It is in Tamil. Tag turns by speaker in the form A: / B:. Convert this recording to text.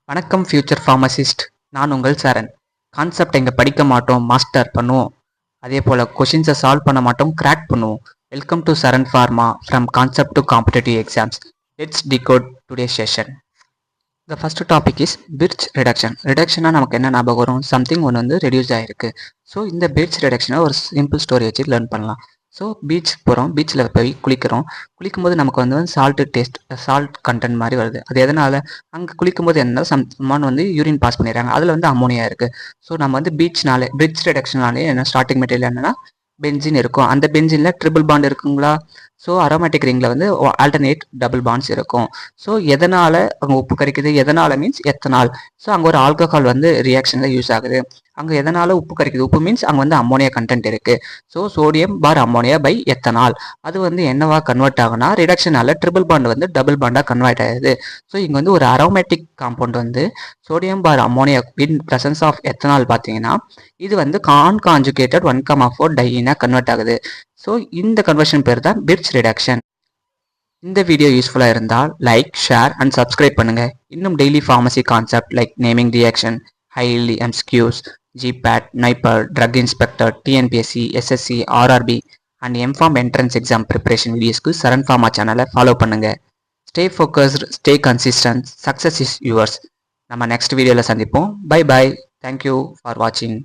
A: வணக்கம் ஃபியூச்சர் ஃபார்மசிஸ்ட். நான் உங்கள் சரண். கான்செப்ட் இங்கே படிக்க மாட்டோம், மாஸ்டர் பண்ணுவோம். அதே போல் கொஷின்ஸை சால்வ் பண்ண மாட்டோம், கிராக் பண்ணுவோம். Welcome to Charan pharma from concept to competitive exams. Let's decode today session. The first topic is pitch reduction. ரிடக்ஷனாக நமக்கு என்ன ஞாபகம் வரும்? சம்திங் ஒன்று வந்து ரெடியூஸ் ஆகிருக்கு. ஸோ இந்த பிட்ச் ரிடக்ஷனை ஒரு சிம்பிள் ஸ்டோரி வச்சு லேர்ன் பண்ணலாம். ஸோ பீச்சுக்கு போகிறோம், பீச்சில் போய் குளிக்கும்போது நமக்கு வந்து சால்ட் கண்டென்ட் மாதிரி வருது. அது எதனால்? அங்கே குளிக்கும்போது என்ன சம்மான் வந்து யூரின் பாஸ் பண்ணிடுறாங்க, அதில் வந்து அமோனியா இருக்குது. ஸோ நம்ம வந்து பிட்ச் ரிடக்ஷனாலே என்ன ஸ்டார்டிங் மெட்டீரியல் என்னென்னா பென்சின் இருக்கும். அந்த பென்சினில் ட்ரிபிள் பாண்ட் இருக்குங்களா? ஸோ அரோமேட்டிக் ரிங்கில் வந்து ஆல்டர்னேட் டபுள் பாண்ட்ஸ் இருக்கும். ஸோ எதனால் அங்கே உப்பு கரிக்குது? எதனால் மீன்ஸ் எத்தனால். ஸோ அங்கே ஒரு ஆல்கஹால் வந்து ரியாக்ஷனில் யூஸ் ஆகுது. அங்கே எதனால் உப்பு கரிக்குது? உப்பு மீன்ஸ் அங்கே வந்து அம்மோனியா கண்டென்ட் இருக்குது. So sodium bar ammonia by ethanol. அது வந்து என்னவா கன்வெர்ட் ஆகுனா ரிடக்ஷனால் ட்ரிபிள் பாண்ட் வந்து டபுள் பாண்டாக கன்வெர்ட் ஆகுது. ஸோ இங்கே வந்து ஒரு அரோமேட்டிக் காம்பவுண்ட் வந்து sodium bar ammonia in presence of ethanol பார்த்தீங்கன்னா இது வந்து கான்கான்ஜுகேட்டட் 1,4 டையினாக கன்வெர்ட் ஆகுது. ஸோ இந்த கன்வர்ஷன் பேர் தான் பிட்ச் ரிடக்ஷன். இந்த வீடியோ யூஸ்ஃபுல்லாக இருந்தால் லைக், ஷேர் அண்ட் சப்ஸ்கிரைப் பண்ணுங்கள். இன்னும் daily pharmacy concept like naming reaction, highly MCQs, GPAT, NIPER, drug inspector, TNPSC, SSC, RRB and M Pharm entrance exam preparation வீடியோஸ்க்கு சரண் ஃபார்மா சேனலை ஃபாலோ பண்ணுங்கள். Stay focused, stay consistent, success is yours. நம்ம நெக்ஸ்ட் வீடியோவில் சந்திப்போம். Bye bye. தேங்க்யூ ஃபார் வாட்சிங்.